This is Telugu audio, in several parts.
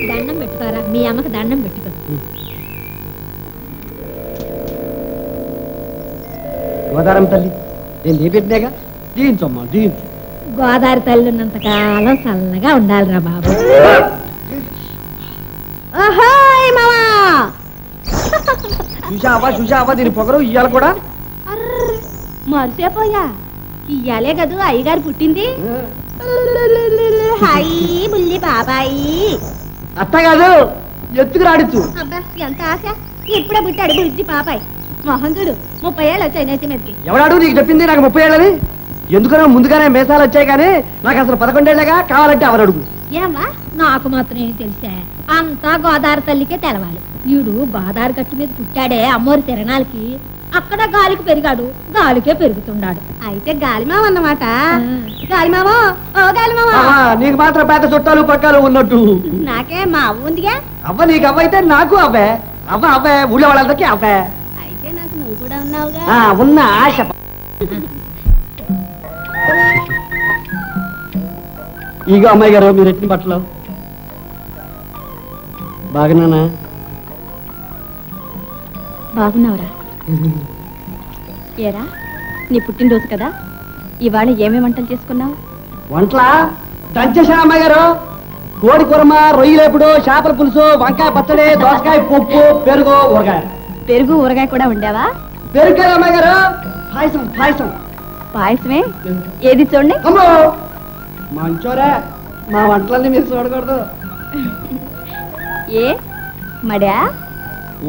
దండం పెట్టుకోరా, మీ అమ్మకి దండం పెట్టుకో. గోదారం తల్లి నేను నీ పెట్టినాగా, దీంచమ్మా దీంచు. గోదావరి తల్లి ఉన్నంత కాలం చల్లగా ఉండాలిరా బాబు. చూసావా దీని పొగరు ఇయ్యాలి కూడా. మరిసేపోయా, ఇయ్యాలే కదూ అయ్యగారు పుట్టింది. హాయ్ బుల్లి బాబాయి. అత్త కాదు, ఎత్తుకు రాడచ్చు. అబ్బా ఎంత ఆశ, ఇప్పుడే పుట్టాడు బుజ్జి పాపాయి. మోహన్ చూడు 30 ఏళ్ళు వచ్చాయి నెత్తి మీదకి. ఎవడాడు నీకు చెప్పింది నాకు 30 ఏళ్ళని? ఎందుకనో ముందుగానే మేసాలు వచ్చాయి కానీ నాకు అసలు 11 ఏళ్ళగా, కావాలంటే అవరు అడుగు. ఏమ్మా నాకు మాత్రం ఏం తెలిసా, అంతా గోదావరి తల్లికే తెలవాలి. వీడు గోదావరి గట్టు మీద పుట్టాడే అమ్మోరి తిరణాలకి, అక్కడ గాలికి పెరిగాడు, గాలికే పెరుగుతున్నాడు. అయితే గాలిమావ అన్నమాట. గాలిమావో ఓ గాలిమావా, నీకు మాత్రం పెద్ద చుట్టాలు పట్టాలు ఉన్నట్టు. నాకే మా అవ్వ ఉందిగా. అవ్వ నీకు అవ్వ అయితే నాకు అవ్వే. అవ్వే ఊళ్ళో వాళ్ళందరికీ అవ్వే. అయితే నాకు నువ్వు కూడా ఉన్నావుగా. ఉన్న ఆశ. ఇగో అమ్మాయి గారు మీరు ఎట్టిన బట్టలు బాగున్నానా? బాగున్నావురా. ఏరా నీ పుట్టినరోజు కదా, ఇవాళ ఏమేమి వంటలు చేసుకున్నావు? వంటలా దంచేశాను అమ్మాయి గారు. కోడి కూరమ, రొయ్యలేపుడు, చేపల పులుసు, వంకాయ పచ్చడి, దోసకాయ పప్పు, పెరుగు ఊరగాయ. పెరుగు ఊరగాయ కూడా వండావా? పెరుగు కదా అమ్మాయి గారు, పాయసం పాయసం. పాయసమే ఏది చూడండి. అమ్మో మంచోరే, మా వంటలన్నీ మీరు చూడకూడదు. ఏ మడా?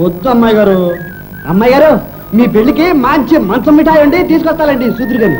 వద్దు అమ్మాయి గారు. అమ్మాయి గారు మీ పెళ్లికి మంచి మంచం మిఠాయి అండి తీసుకొస్తానండి సూదురు గాని.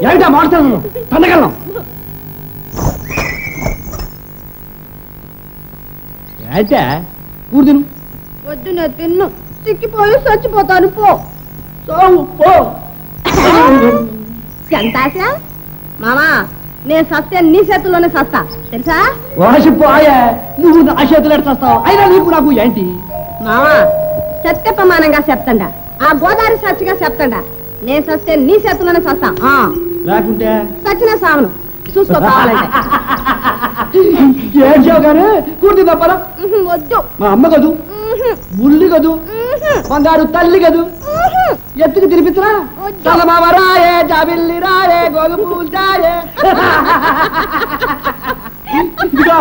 ఏంటా మాట్లాడుతున్నాను, తన్నగలను. ఏంటే కూడు తిను. వద్దు నేను తిన్ను, సిక్కిపోయి చచ్చిపోతాను. పో పో. ఎంత ఆశ మామా, నేను సస్తే నీ చేతుల్లోనే సస్తా తెలుసా? వాసిపోయా, నువ్వు నా చేతులు ఎడతావు. అయినా నీకు నాకు ఏంటి మామా? సత్య ప్రమాణంగా చెప్తాండా, ఆ గోదావరి సాక్షిగా చెప్తాండా, నేను సస్తే నీ చేతుల్లోనే సస్తా. లేకుంటే సచిన సామను చూసుకో కావాలంటే. ఏడ్చావు కానీ కూర్తి తప్పలా. వద్దు. మా అమ్మ కదూ, బుల్లి కదూ, బంగారు తల్లి కదూ, ఎత్తుకు తినిపించరా. తలమామ రాయే, జాబిల్లి రాయే, గోగు పూల్చాయే. ఇదిగా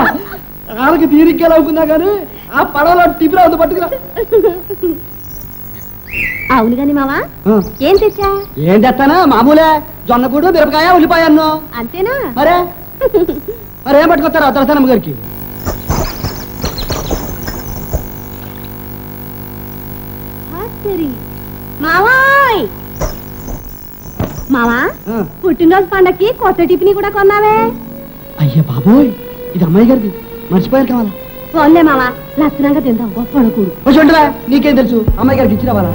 ఆడకి తీరిగ్గా అవుతుందా కానీ ఆ పడవలో టిపిరా ఉంది, పట్టుకురా. అవును గాని మావా, ఏం తెచ్చా? ఏం తెస్తానా మామూలే, జొన్నపూడు, మిరపకాయ, ఉల్లిపాయ అన్ను. అంతేనా? మరేం పట్టుకొస్తారా దర్శనమ్మ గారికి? మావాయ్ మావా, పుట్టినరోజు పండక్కి కొత్త టిఫిన్ కూడా కొన్నావే. అయ్యా బాబోయ్, ఇది అమ్మాయి గారిది, మర్చిపోయారు కావాలా? పోన్లే మావా, లక్షణంగా తిందాం. గొప్ప కూడు చూడరా, నీకేం తెలుసు, అమ్మాయి గారికి ఇచ్చి రావాలా?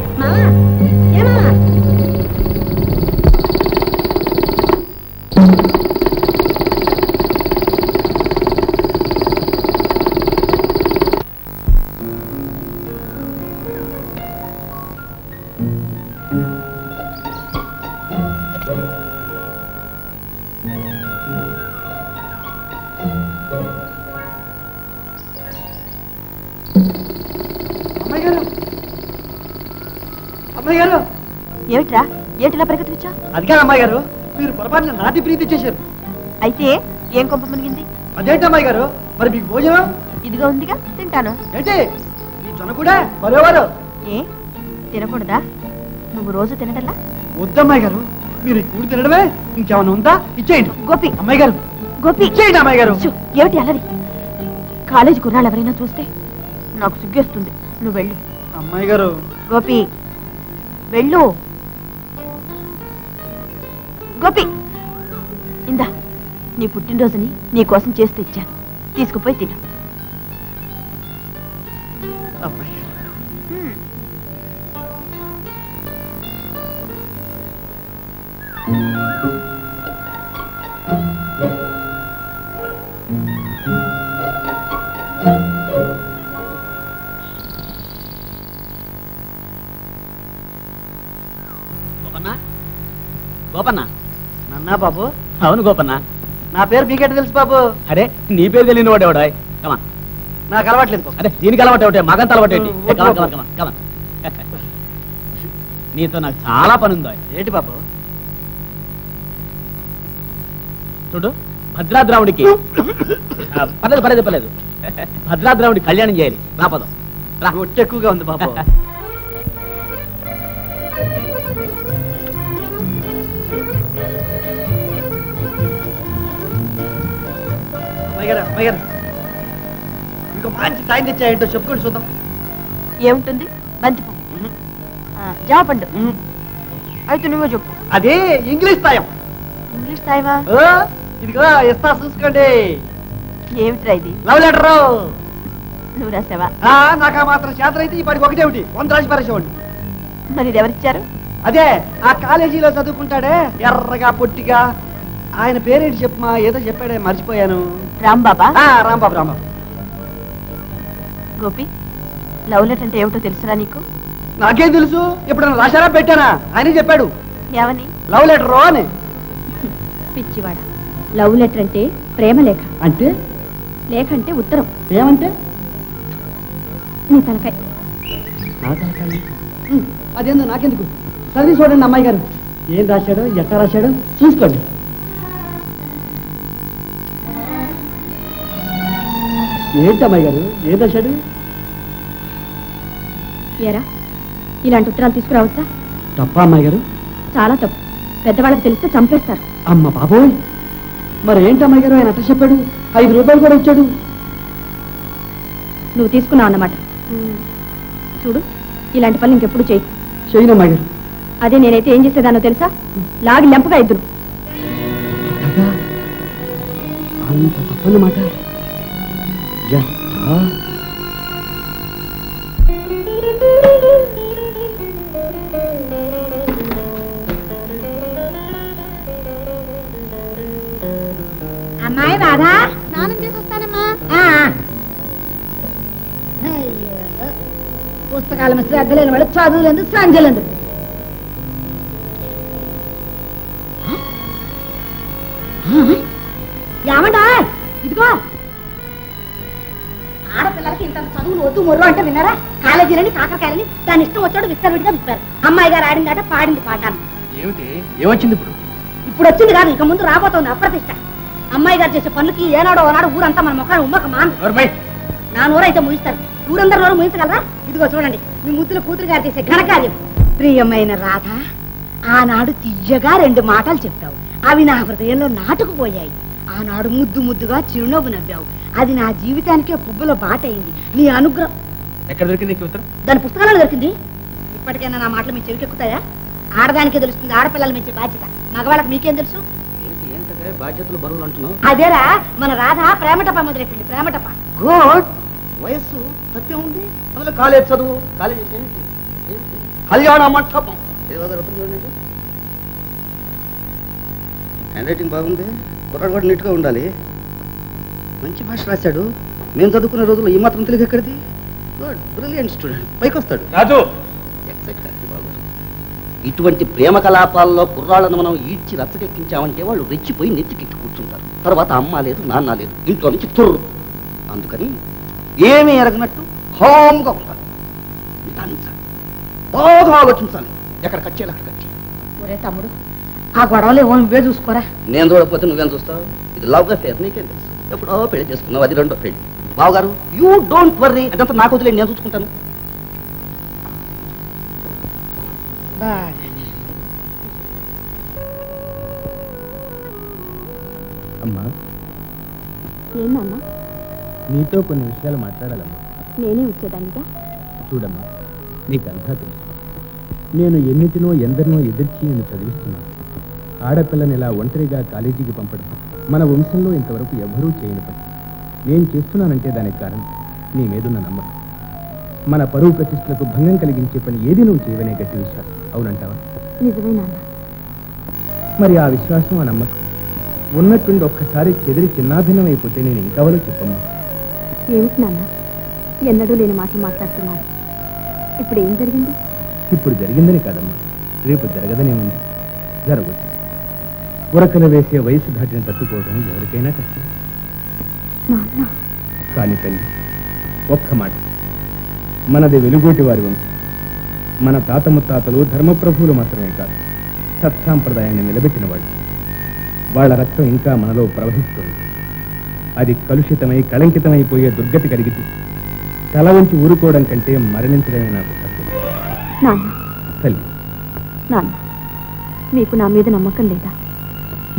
అమ్మాయి గారు, ఏమిట్రా ఏటిలా పరిగెత్తుకొచ్చా? అది కాదు అమ్మాయి గారు, మీరు పొరపాటున నాటి ప్రీతి ఇచ్చేశారు. అయితే ఏం కొంప మునిగింది? అదేంటి అమ్మాయి గారు, మరి మీకు భోజనం ఇదిగా ఉందిగా, తింటాను. ఏంటి ఈ జొన్న కూడా బరోవారు? ఏ తినకూడదా? నువ్వు రోజు తినటల్లా? వద్దమ్మాయి గారు, మీరు ఈ కూడి తినడమే, ఇంకేమైనా ఉందా? ఇచ్చేయండి. గోపి, అమ్మాయి గారు గోపి ఇచ్చేయండి. అమ్మాయి గారు ఏమిటి అల్లరి? కాలేజీ కుర్రాళ్ళు ఎవరైనా చూస్తే నాకు సిగ్గేస్తుంది. నువ్వు వెళ్ళు. అమ్మాయి గారు. గోపి వెళ్ళు. గోపి, ఇందా నీ పుట్టినరోజుని నీ కోసం చేస్తే ఇచ్చాను, తీసుకుపోయి తిను. అమ్మాయి గారు గోపన్న. నన్నా బాబు? అవును గోపన్న. నా పేరు మీకెట్ తెలుసు బాబు? అరే నీ పేరు తెలియని వాడేవాడా? కమా, నాకు అలవాట్లేదు. అరే దీనికి అలవాటు ఒకటే, మగంత అలవాటు ఏంటి? నీతో నాకు చాలా పని ఉందో. ఏంటి బాబు? చూడు, భద్రాద్రావుడికి పర్లేదు పర్లేదు పర్లేదు, భద్రాద్రావుడికి కళ్యాణం చేయాలి. రా పదం, రా. ఒట్టి ఎక్కువగా ఉంది బాబు. ఇంకో మంచి టైం తెచ్చాయంటో చెప్పుకొని చూద్దాం. ఏముంటుంది? బంతిపు, జాపండు. అయితే నువ్వే చెప్పు. అదే ఇంగ్లీష్ తాయం. ఇంగ్లీష్ తాయవా? ఇదిగో ఇస్తా చూసుకోండి. ఏమిట్రా ఇది? Love letter. నువ్వు రాసావా? నాకు ఆ మాత్రం చేత అయితే ఇప్పటికి ఒకటేమిటి 100 రాసి పరేసేవాడి. మరి ఇది ఎవరిచ్చారు? అదే ఆ కాలేజీలో చదువుకుంటాడే ఎర్రగా పొట్టిగా, ఆయన పేరేంటి చెప్పమా? ఏదో చెప్పాడే, మర్చిపోయాను. రాంబాబా? రాంబాబు. రాంబాబు. గోపి, లవ్ లెటర్ అంటే ఏమిటో తెలుసురా నీకు? నాకేం తెలుసు, ఎప్పుడన్నా రాశారా పెట్టానా? ఆయనే చెప్పాడు. ఏమని? లవ్ లెటర్ అని. పిచ్చివాడ, లవ్ లెటర్ అంటే ప్రేమ లేఖ. అంటే? లేఖ అంటే ఉత్తరం. ఏమంటే? నీ తలకాయ. నా తలకాయ? అదేందో నాకెందుకు, చదివి చూడండి అమ్మాయి గారు. ఏం రాశాడో, ఎట్టా రాశాడో చూసుకోండి. ఏంటి అమ్మాయి గారు, ఏం రాశాడు? ఏరా, ఇలాంటి ఉత్తరాలు తీసుకురావచ్చా? తప్ప అమ్మాయి గారు? చాలా తప్పు. పెద్దవాళ్ళకి తెలిస్తే చంపేస్తారు. అమ్మ బాబోయ్, మరి ఏంటి అమ్మాయి గారు, ఆయన అట్ట చెప్పాడు? 5 రూపాయలు కూడా ఇచ్చాడు. నువ్వు తీసుకున్నావు అన్నమాట. చూడు, ఇలాంటి పనులు ఇంకెప్పుడు చేయను అమ్మాయి గారు. అదే నేనైతే ఏం చేసేదానో తెలుసా? లాగి లెంపగా ఇద్దరు. అంత తప్పన్నమాట. అమ్మాయి రాధా, స్నానం చేసి వస్తానమ్మా. పుస్తకాల మీద శ్రద్ధ లేని వాడు చదువులేదు, సంజలేదు. ఏమంటా? ఇదిగో, ఆడపిల్లలకి ఇంత చదువులు వద్దు మొర్రు అంటే విన్నారా? కాలేజీలని కాకరకాయలని దాని ఇష్టం వచ్చాడు విస్తరవిడిగా విప్పారు. అమ్మాయి గారు ఆడిందాట, పాడింది పాటాను. ఏమిటి, ఏమొచ్చింది ఇప్పుడు? ఇప్పుడు వచ్చింది కాదు, ఇక ముందు రాబోతోంది అప్రతిష్ట. అమ్మాయి గారు చేసే పనులకి ఏనాడో ఓనాడు ఊరంతా మన ముఖాన్ని ఉమ్మక మాను. నా నోరైతే ముగిస్తారు, ఊరందరూ నోరు ముగించగలరా? ఇదిగో చూడండి, మీ ముద్దుల కూతురు గారు చేసే ఘనకార్యం. ప్రియమైన రాధ, ఆనాడు తియ్యగా 2 మాటలు చెప్పావు, అవి నా హృదయంలో నాటుకుపోయాయి. ఆనాడు ముద్దు ముద్దుగా చిరునవ్వు నవ్వావు, అది నా జీవితానికే పువ్వుల బాట అయింది. నీ అనుగ్రహం. ఎక్కడ దొరికింది? దాని పుస్తకాలలో దొరికింది. ఇప్పటికైనా నా మాటలు మీ చెవికెక్కుతాయా? ఆడదానికే తెలుస్తుంది ఆడపిల్లలు మెచ్చే బాధ్యత, మగవాళ్ళకి మీకేం తెలుసు? బాధ్యతలు బరువులు అంటున్నావు. అదేరా మన రాధ ప్రేమటప మొదలెట్టండి. ప్రేమటప గుడ్. వయస్సు తప్పే ఉంది. అందులో కాలేజ్ చదువు, కాలేజ్ కళ్యాణ మంటపం. హ్యాండ్ రైటింగ్ బాగుంది, కుర్రాడు కూడా నీట్గా ఉండాలి. మంచి భాష రాశాడు. మేము చదువుకునే రోజుల్లో ఈ మాత్రం తెలుగు ఎక్కడిది? గుడ్, బ్రిలియంట్ స్టూడెంట్, పైకి వస్తాడు. రాజు, ఇటువంటి ప్రేమ కలాపాల్లో కుర్రాళ్ళను మనం ఈడ్చి రచ్చకెక్కించామంటే వాళ్ళు రెచ్చిపోయి నెత్తికెక్కి కూర్చుంటారు. తర్వాత అమ్మ లేదు, నాన్న లేదు, ఇంట్లో నుంచి తుర్రు. అందుకని ఏమీ ఎరగనట్టు హామ్గా ఉండాలి, నిదానించాలి, బాగా ఆలోచించాలి. ఎక్కడ కట్ చేయాలి అక్కడ కట్ చేయాలి. ఒరే తమ్ముడు, ఆ గొడవలు ఏమో నువ్వే చూసుకోరా. నేను చూడకపోతే నువ్వేం చూస్తావు? ఇది లవ్ అఫేర్, నీకేం తెలుసు? ఎప్పుడో పెళ్లి చేసుకున్నావు, అది 2వ పెళ్లి. బావగారు, యూ డోంట్ వర్రీ, అదంతా నాకు వదిలేండి, నేను చూసుకుంటాను. అమ్మా, ఏందమ్మా? నీతో కొన్ని విషయాలు మాట్లాడాలమ్మా. నేనే వచ్చేదానిగా. చూడమ్మా, నీకంతా తెలుసు. నేను ఎన్నిటినో ఎందరినో ఎదిర్చి నేను చదివిస్తున్నాను. ఆడపిల్లని ఇలా ఒంటరిగా కాలేజీకి పంపడం మన వంశంలో ఇంతవరకు ఎవరూ చేయని పని. నేను చేస్తున్నానంటే దానికి కారణం నీ మీదున్న నమ్మకం. మన పరువు ప్రతిష్టలకు భంగం కలిగించే పని ఏది నువ్వు చేయవనే గట్టి విశ్వాసం. అవునంటావా? నిజమే నాన్న. మరి ఆ విశ్వాసం, ఆ నమ్మకం ఉన్నట్టుండి ఒక్కసారి చెదిరి చిన్నాభిన్నం అయిపోతే నేను ఇంకావలో చెప్పమ్మా. ఏమిటి నాన్న ఎన్నడూ లేని మాటలు మాట్లాడుతున్నారు? ఇప్పుడు ఏం జరిగింది? ఇప్పుడు జరిగిందని కాదమ్మా, రేపు జరగదనే ఉంది. జరగచ్చు. ఉరకలు వేసే వయసు దాటిని తట్టుకోవడం ఎవరికైనా కష్టం. నాన్న కానీ తల్లి, ఒక్క మాట, మనది వెలుగోటి వారి వంశం. మన తాత ముత్తాతలు ధర్మప్రభువులు మాత్రమే కాదు, సత్సాంప్రదాయాన్ని నిలబెట్టిన వాళ్ళు. వాళ్ళ రక్తం ఇంకా మనలో ప్రవహిస్తుంది. అది కలుషితమై కళంకితమైపోయే దుర్గతి కలిగితే తల వంచి ఊరుకోవడం కంటే మరణించడమే నాకు సత్యం. నాన్న తల్లి, నాన్న మీకు నా మీద నమ్మకం లేదా?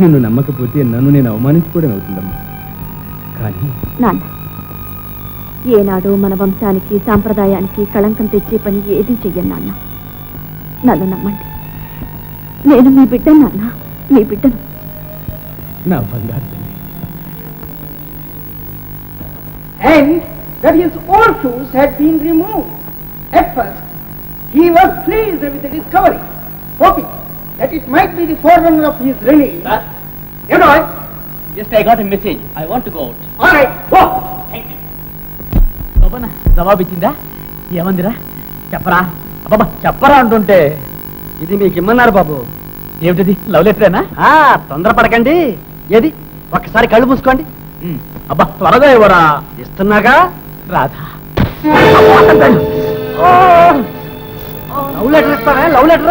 నిన్ను నమ్మకపోతే నన్ను నేను అవమానించుకోవడం అవుతుందమ్మా. కానీ నాన్న ఏనాడు మన వంశానికి సాంప్రదాయానికి కళంకం తెచ్చే పని ఏదీ చెయ్యను నాన్న. నన్ను నమ్మండి. నేను మీ బిడ్డను నాన్న, మీ బిడ్డను. నా బంగారు తల్లి. And that his old shoes had been removed. At first, he was pleased with the discovery, hoping that it might be the forerunner of his release. Sir? You know it? Just I got a message. I want to go out. All right, go. Thank you. బాబా జవాబు ఇచ్చిందా? ఏమందిరా? చెప్పరా బాబా, చెప్పరా అంటుంటే. ఇది మీకు ఇమ్మన్నారు బాబు. ఏమిటిది? లవ్ లెటరేనా? తొందరపడకండి. ఏది ఒక్కసారి కళ్ళు మూసుకోండి. అబ్బా త్వరగా ఇవ్వరా. ఇస్తున్నాగా. రాధా లవ్ లెటర్ ఇస్తారా? లవ్ లెటర్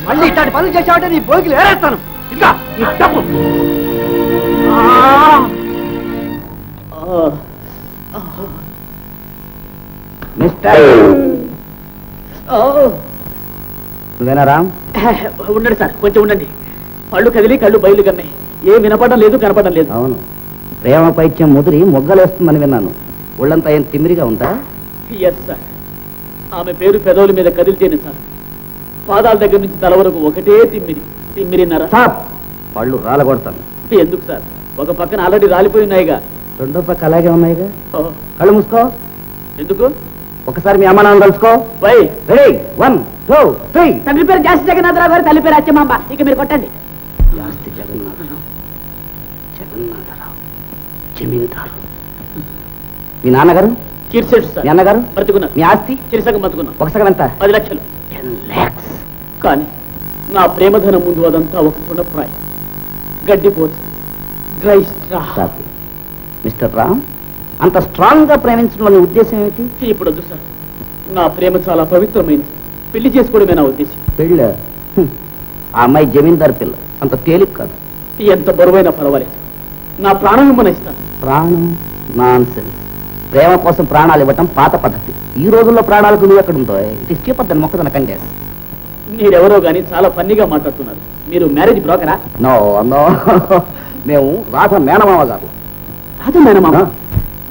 మళ్ళీ ఇట్లాంటి పనులు చేసావంటే నీ బోగిలు ఏరేస్తాను. ఇంకా డబ్బు. నువ్వేనా రామ్? ఉండండి సార్, కొంచెం ఉండండి. పళ్ళు కదిలి కళ్ళు బయలు కమ్మాయి. ఏం వినపడడం లేదు, కనపడడం లేదు. అవును, ప్రేమ పైత్యం ముదిరి మొగ్గలేస్తుందని విన్నాను. ఒళ్ళంతా ఏం తిమ్మిరిగా ఉందా? Yes sir. ఆమె పేరు పెదవుల మీద కదిలితేనే సార్. పాదాల దగ్గర నుంచి తల వరకు ఒకటే తిమ్మిరి. తిమ్మిరిన్నర. పళ్ళు రాలగొడతాను. ఎందుకు సార్? ఒక పక్కన ఆల్రెడీ రాలిపోయి ఉన్నాయిగా. రెండో పక్క అలాగే ఉన్నాయిగా. ఓహో. కళ్ళు మూసుకో. ఎందుకు? ఒకసారి మీ అమ్మ నాన్న కలుసుకో. వై? రెడీ, 1, 2, 3. తండ్రి పేరు జాస్తి జగన్నాథరావు గారు, తల్లి పేరు అచ్చమాంబ. ఇక మీరు కొట్టండి. జాస్తి జగన్నాథరావు, జగన్నాథరావు, జమీందారు. మీ నాన్నగారు? కీర్సెట్టు సార్. మీ అన్నగారు? బ్రతుకున్నారు. మీ ఆస్తి? చిరుసగం బతుకున్నాం. ఒక సగం ఎంత? 10 లక్షలు. 10 lakhs. కానీ నా ప్రేమధనం ముందు అదంతా ఒక తృణప్రాయం. గడ్డిపోతు, డ్రై స్ట్రా. మిస్టర్ రామ్, అంత స్ట్రాంగ్ గా ప్రేమించడం నీ ఉద్దేశం ఏమిటి? ఇప్పుడు వద్దు సార్. నా ప్రేమ చాలా పవిత్రమైనది. పెళ్లి చేసుకోవడమే నా ఉద్దేశం. పెళ్ళ? ఆ అమ్మాయి జమీందారు పిల్ల, అంత తేలిక కాదు. ఎంత బరువైనా పర్వాలేదు. నా ప్రాణం ఇమ్మని ఇస్తాను. ప్రాణం? నాన్సెన్స్. ప్రేమ కోసం ప్రాణాలు ఇవ్వటం పాత పద్ధతి. ఈ రోజుల్లో ప్రాణాలకు నువ్వు ఎక్కడ ఉందో. ఇట్ ఇస్ చీపర్ దెన్ మొక్కజొన్న కండేస్. మీరెవరో గానీ చాలా ఫన్నీగా మాట్లాడుతున్నారు. మీరు మ్యారేజ్ బ్రోకరా? నో నో, మేము రాధ మేనమామ గారు. రాధ మేనమామ?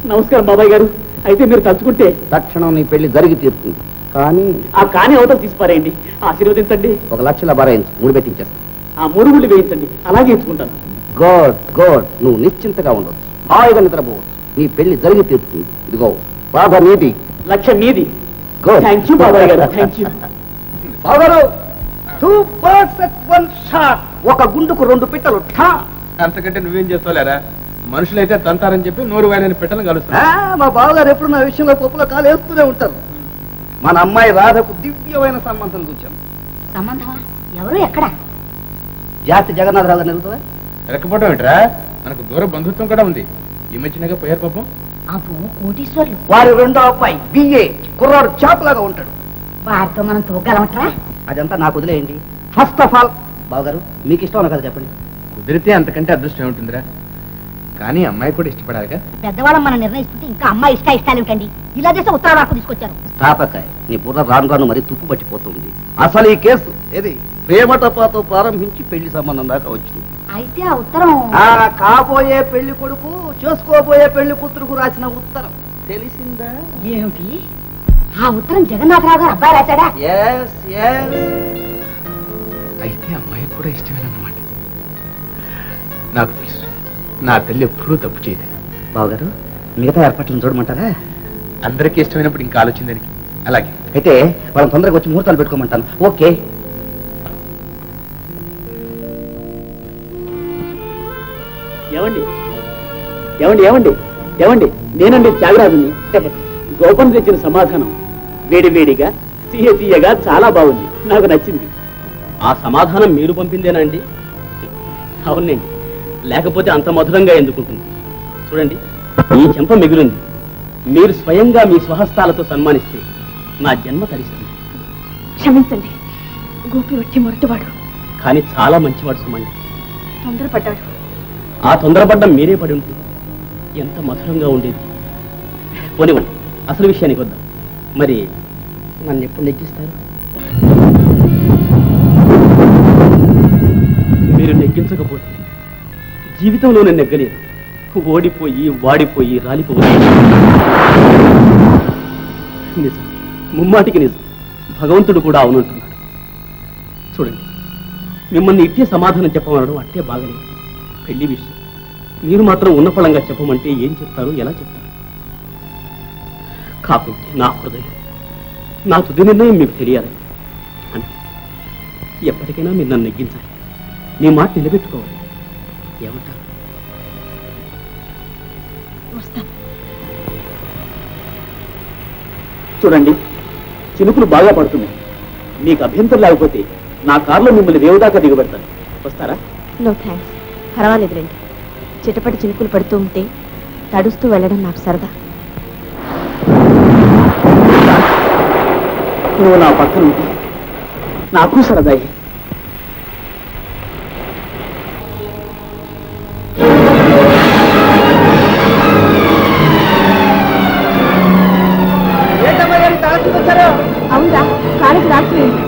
నమస్కారం బాబాయ్ గారు. అయితే మీరు తలుచుకుంటే తక్షణం నీ పెళ్లి జరిగి తీరుతుంది. కానీ ఆ కాని అవతల తీసిపారేయండి. ఆశీర్వదించండి. 1 లక్షల బరాయించు, 3 పెట్టించేస్తా. ఆ 3 గుళ్ళు వేయించండి. అలాగే ఇచ్చుకుంటాను. Good good. నువ్వు నిశ్చింతగా ఉండొచ్చు, హాయిగా నిద్రపోవచ్చు. నీ పెళ్లి జరిగి తీరుతుంది. ఇదిగో రాధ నీది, 1 లక్ష మీది. Good. థ్యాంక్ యూ బాబాయ్ గారు, thank you. బాగారు 2 birds at 1 shot. ఒక గుండుకు 2 పిట్టలు. అంతకంటే నువ్వేం చేస్తావులేరా? మనుషులైతే తంతారని చెప్పి నోరు వాయలని పెట్టను కలుస్తా. మా బావగారు ఎప్పుడు నా విషయంలో పప్పులో కాలు వేస్తూనే ఉంటారు. మన అమ్మాయి రాధకు దివ్యమైన సంబంధం చూచాను. సంబంధమా? ఎవరు? ఎక్కడ? జాతి జగన్నాథరావు గారు నిలుగుతావా? ఎరకపోవడం ఏంట్రా? మనకు దూర బంధుత్వం కూడా ఉంది. ఈ మధ్యనగా పోయారు పాపం. అబ్బో, కోటీశ్వర్లు. వారి రెండో అబ్బాయి బిఏ, కుర్రాడు చాపులాగా ఉంటాడు. వారితో మనం తోగలమట్రా? అదంతా నాకు వదిలేయండి. ఫస్ట్ ఆఫ్ ఆల్ బావగారు, మీకు ఇష్టం కదా చెప్పండి. కుదిరితే అంతకంటే అదృష్టం ఏముంటుందిరా? కానీ అమ్మాయి కూడా ఇష్టపడాలిగా. పెద్దవాళ్ళం మనం నిర్ణయిస్తుంటే ఇంకా అమ్మాయి ఇష్టాలు ఏమిటండి? ఇలా చేస్తే ఉత్తరాలు రాకు తీసుకొచ్చారు. తాపకాయ, నీ బుర్ర రాను రాను మరి తుప్పు పట్టిపోతుంది. అసలు ఈ కేసు ఏది ప్రేమటపాతో ప్రారంభించి పెళ్లి సంబంధం దాకా వచ్చింది. అయితే ఆ ఉత్తరం కాబోయే పెళ్లి కొడుకు చేసుకోబోయే పెళ్లి కూతురుకు రాసిన ఉత్తరం తెలిసిందా? ఏమిటి? ఆ ఉత్తరం జగన్నాథరావు గారు అబ్బాయి రాశాడా? అయితే అమ్మాయి కూడా ఇష్టమేనన్నమాట. నాకు తెలుసు, నా తల్లి ఎప్పుడూ తప్పు చేయదు. బావగారు, మిగతా ఏర్పాట్లను చూడమంటారా? అందరికీ ఇష్టమైనప్పుడు ఇంకా ఆలోచన దానికి. అలాగే అయితే వాళ్ళని తొందరగా వచ్చి ముహూర్తాలు పెట్టుకోమంటాను. ఓకే. ఏమండి ఏమండి ఏమండి ఏమండి నేనండి త్యాగరాజుని. గోపన్ తెచ్చిన సమాధానం వేడి వేడిగా తీయగా చాలా బాగుంది, నాకు నచ్చింది. ఆ సమాధానం మీరు పంపిందేనండి? అవునండి, లేకపోతే అంత మధురంగా ఎందుకుంటుంది? చూడండి, ఈ చెంప మిగులుంది. మీరు స్వయంగా మీ స్వహస్తాలతో సన్మానిస్తే నా జన్మ తరిస్తుంది. క్షమించండి, గోపి వచ్చి మొరటివాడు. కానీ చాలా మంచివాడు సుమండి. తొందరపడ్డాడు. ఆ తొందరపడ్డం మీరే పడి ఉంటే ఎంత మధురంగా ఉండేది. పోనివ్వండి, అసలు విషయానికి వద్దాం. మరి నన్ను ఎప్పుడు నెగ్గిస్తారు? మీరు నెగ్గించకపోతే జీవితంలో నేను నెగ్గలేదు. ఓడిపోయి వాడిపోయి రాలిపోవాలి. నిజం, ముమ్మాటికి నిజం. భగవంతుడు కూడా అవునంటున్నాడు. చూడండి, మిమ్మల్ని ఇట్టే సమాధానం చెప్పమనడం అట్టే బాగలేదు. పెళ్లి విషయం మీరు మాత్రం ఉన్నపళంగా చెప్పమంటే ఏం చెప్తారు, ఎలా చెప్తారు? కాకుంటే నా హృదయం, నా తుది నిర్ణయం మీకు తెలియాలి. అంటే ఎప్పటికైనా మీరు నన్ను నెగ్గించాలి, మీ మాట నిలబెట్టుకోవాలి. ఏమంటారు? చూడండి, చినుకులు బాగా పడుతున్నాయి. మీకు అభ్యంతరం లేకపోతే నా కారులో మిమ్మల్ని దేవుదాకా దిగబెడతాను. వస్తారా? No thanks, పర్వాలేదులేండి. చిటపటి చినుకులు పడుతూ ఉంటే తడుస్తూ వెళ్ళడం నాకు సరదా. నువ్వు నా పక్కన ఉంటే నాకు సరదాయి. అవునా, కాలేజీ రాకపోయింది.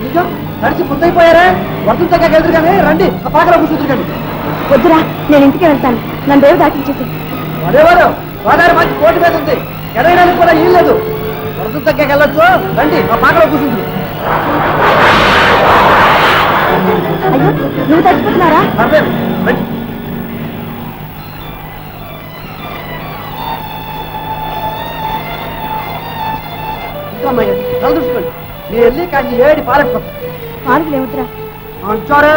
నిజం తడిచి ముద్దయిపోయారా? వర్షం చక్కగా ఎదురు కానీ రండి, ఆ పాకలో కూర్చుంది కానీ. వద్దురా, నేను ఇంటికి వెళ్తాను. నన్ను దేవు దాటించేసి. మరేవారు గోదావరి మంచి కోటి మీద ఉంది, ఎడగడానికి కూడా ఏం లేదు. వర్షం చక్కగా వెళ్ళొచ్చు, రండి, ఆ పాకలో కూర్చుంది. అయ్యో, నువ్వు తడిచిపోతున్నారా? పర్లేదు, రండి. ఇంకా అమ్మాయి తల చూసుకోండి. నేను వెళ్ళి కాసి ఏడి పాలెట్టుకోండి. పార్కులు ఏమిట్రా? అంటారా?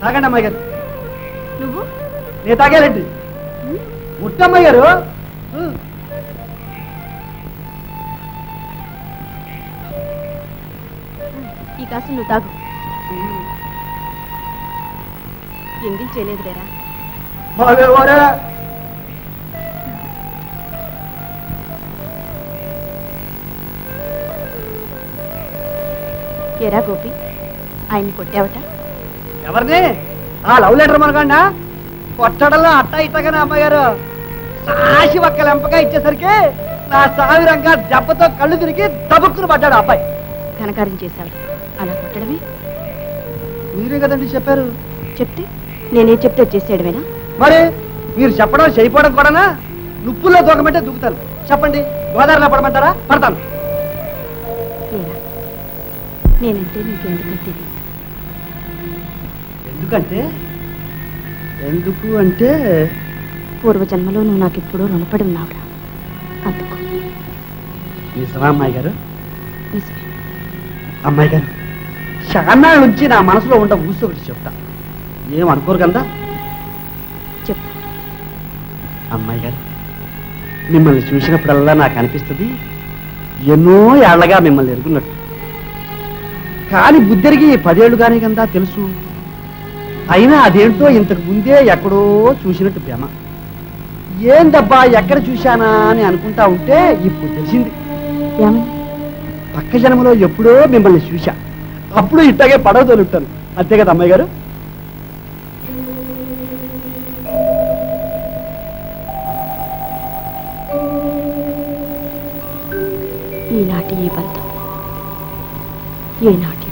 తాగండి అమ్మాయి గారు. నువ్వు? నేను తాగాలండి. ముట్టమ్మాయి గారు. ఈ కాసు నువ్వు తాగు. ఎంగిల్ చేయలేదు లేరా? బాగేవారా? ఎరా గోపి, ఆయన్ని కొట్టావట? ఎవరిని? ఆ లవ్ లెటర్ మనకండా కొట్టడంలో అట్టా ఇట్టగానే అమ్మాయి గారు సాసి ఒక్క లెంపగా ఇచ్చేసరికి నా సావిరంగా దెబ్బతో కళ్ళు తిరిగి దబుక్కును పడ్డాడు అబ్బాయి. ఘనకార్యం చేశాడు, అలా కొట్టడమే. మీరే కదండి చెప్పారు. చెప్తే నేనే చెప్తే చేసేయడమేనా? మరి మీరు చెప్పడం చేయకపోవడం కూడానా? నుప్పుల్లో దూకమంటే దూకుతాను. చెప్పండి, గోదావరిలో పడమంటారా? పడతాను. లేరా, నేనంటే నీకెందుకంటే ఎందుకంటే ఎందుకు అంటే పూర్వజన్మలో నువ్వు నాకు ఎప్పుడూ రుణపడి ఉన్నావురా, అందుకు. నిజమా అమ్మాయి గారు? నిజమే. అమ్మాయి గారు, చాలా నుంచి నా మనసులో ఉండ ఊసి ఒకటి చెప్తా, ఏమనుకోరు కదా? చెప్పు. అమ్మాయి గారు, మిమ్మల్ని చూసినప్పుడల్లా నాకు అనిపిస్తుంది ఎన్నో ఏళ్లగా మిమ్మల్ని ఎరుగున్నట్టు. కానీ బుద్ధెరిగి 10 ఏళ్ళు కానీ కదా తెలుసు. అయినా అదేంటో ఇంతకు ముందే ఎక్కడో చూసినట్టు ప్రేమ. ఏందబ్బా ఎక్కడ చూశానా అని అనుకుంటా ఉంటే ఇప్పుడు తెలిసింది. పక్క జన్మలో ఎప్పుడో మిమ్మల్ని చూశా, అప్పుడు ఇట్టాగే పడవ తోలుంటాను. అంతే కదా అమ్మాయి గారు? ఈనాటి ఈ బంధం ఏనాటి